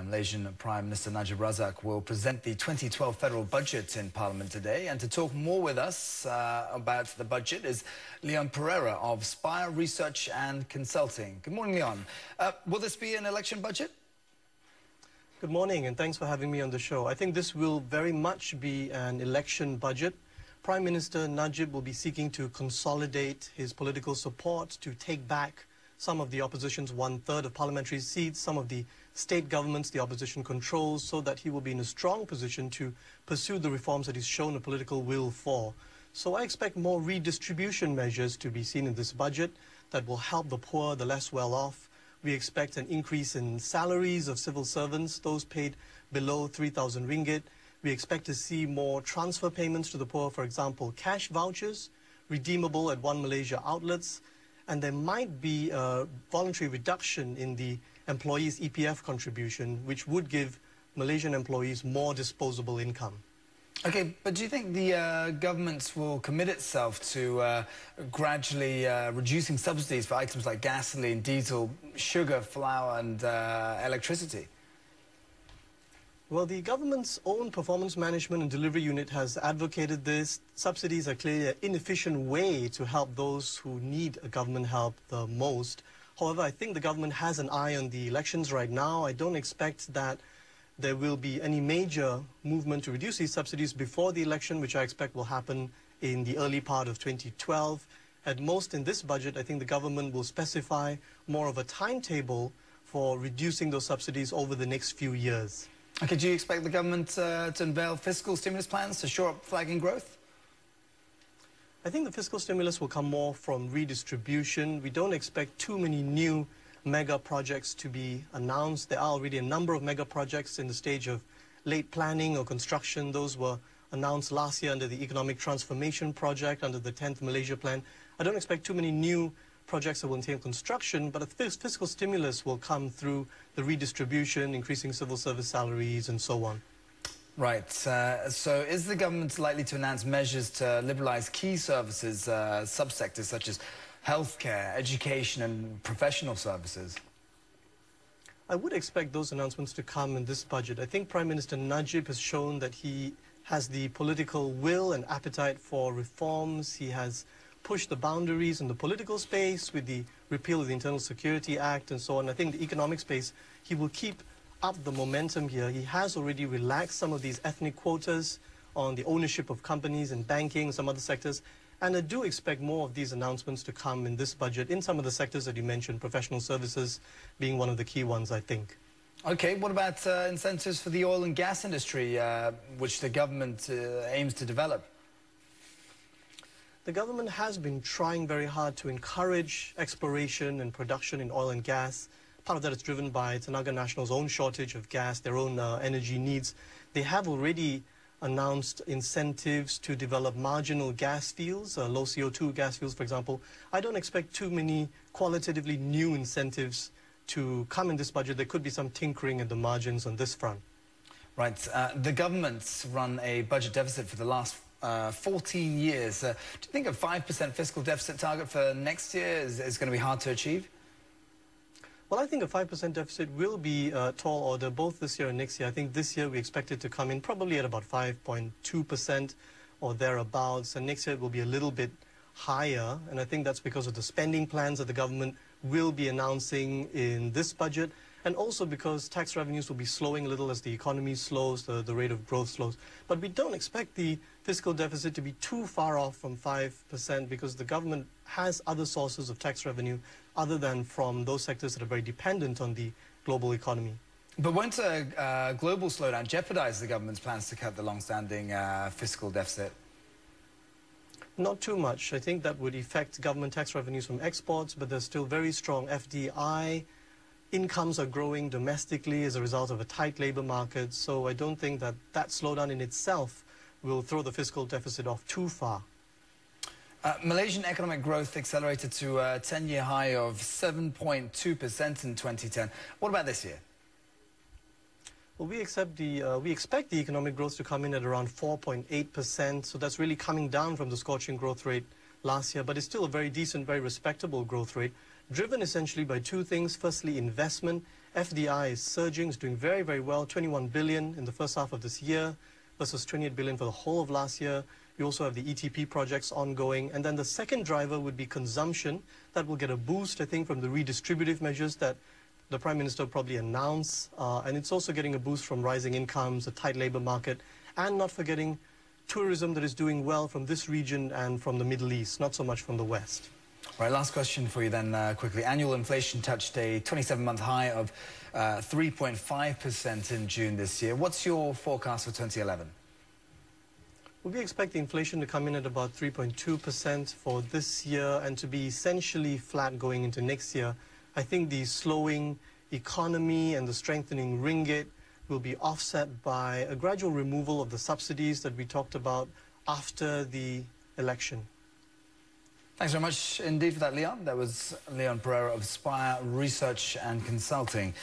Malaysian Prime Minister Najib Razak will present the 2012 federal budget in Parliament today. And to talk more with us about the budget is Leon Pereira of Spire Research and Consulting. Good morning, Leon. Will this be an election budget? Good morning, and thanks for having me on the show. I think this will very much be an election budget. Prime Minister Najib will be seeking to consolidate his political support to take back some of the opposition's one-third of parliamentary seats, some of the state governments the opposition controls, so that he will be in a strong position to pursue the reforms that he's shown a political will for. So I expect more redistribution measures to be seen in this budget that will help the poor, the less well-off. We expect an increase in salaries of civil servants, those paid below 3,000 ringgit. We expect to see more transfer payments to the poor, for example, cash vouchers, redeemable at One Malaysia outlets, and there might be a voluntary reduction in the employees' EPF contribution, which would give Malaysian employees more disposable income. Okay, but do you think the government will commit itself to gradually reducing subsidies for items like gasoline, diesel, sugar, flour and electricity? Well, the government's own performance management and delivery unit has advocated this. Subsidies are clearly an inefficient way to help those who need government help the most. However, I think the government has an eye on the elections right now. I don't expect that there will be any major movement to reduce these subsidies before the election, which I expect will happen in the early part of 2012. At most in this budget, I think the government will specify more of a timetable for reducing those subsidies over the next few years. Okay, do you expect the government to unveil fiscal stimulus plans to shore up flagging growth? I think the fiscal stimulus will come more from redistribution. We don't expect too many new mega projects to be announced. There are already a number of mega projects in the stage of late planning or construction. Those were announced last year under the Economic Transformation Project, under the 10th Malaysia Plan. I don't expect too many new projects that will entail construction, but a fiscal stimulus will come through the redistribution, increasing civil service salaries, and so on. Right. So is the government likely to announce measures to liberalise key services, subsectors such as healthcare, education and professional services? I would expect those announcements to come in this budget. I think Prime Minister Najib has shown that he has the political will and appetite for reforms. He has pushed the boundaries in the political space with the repeal of the Internal Security Act and so on. I think the economic space, he will keep up the momentum here. He has already relaxed some of these ethnic quotas on the ownership of companies in banking and some other sectors. And I do expect more of these announcements to come in this budget in some of the sectors that you mentioned, professional services being one of the key ones, I think. Okay, what about incentives for the oil and gas industry, which the government aims to develop? The government has been trying very hard to encourage exploration and production in oil and gas. Part of that is driven by Tenaga Nasional's own shortage of gas, their own energy needs. They have already announced incentives to develop marginal gas fields, low CO2 gas fields, for example. I don't expect too many qualitatively new incentives to come in this budget. There could be some tinkering at the margins on this front. Right. The government's run a budget deficit for the last 14 years. Do you think a 5% fiscal deficit target for next year is going to be hard to achieve? Well, I think a 5% deficit will be a tall order both this year and next year. I think this year we expect it to come in probably at about 5.2% or thereabouts, and next year it will be a little bit higher, and I think that's because of the spending plans that the government will be announcing in this budget, and also because tax revenues will be slowing a little as the economy slows, the rate of growth slows. But we don't expect the fiscal deficit to be too far off from 5% because the government has other sources of tax revenue other than from those sectors that are very dependent on the global economy. But won't a global slowdown jeopardize the government's plans to cut the long-standing fiscal deficit? Not too much. I think that would affect government tax revenues from exports, but there's still very strong FDI. Incomes are growing domestically as a result of a tight labor market, so I don't think that that slowdown in itself will throw the fiscal deficit off too far. Malaysian economic growth accelerated to a 10-year high of 7.2% in 2010. What about this year? Well, we expect the economic growth to come in at around 4.8%, so that's really coming down from the scorching growth rate last year, but it's still a very decent, very respectable growth rate, driven essentially by two things. Firstly, investment FDI is surging, it's doing very, very well, 21 billion in the first half of this year versus 28 billion for the whole of last year. You also have the ETP projects ongoing. And then the second driver would be consumption. That will get a boost, I think, from the redistributive measures that the Prime Minister will probably announce. And it's also getting a boost from rising incomes, a tight labour market, and not forgetting tourism that is doing well from this region and from the Middle East, not so much from the West. Right, last question for you then, quickly. Annual inflation touched a 27-month high of 3.5% in June this year. What's your forecast for 2011? We'll be expecting inflation to come in at about 3.2% for this year and to be essentially flat going into next year. I think the slowing economy and the strengthening ringgit will be offset by a gradual removal of the subsidies that we talked about after the election. Thanks very much indeed for that, Leon. That was Leon Pereira of Spire Research and Consulting.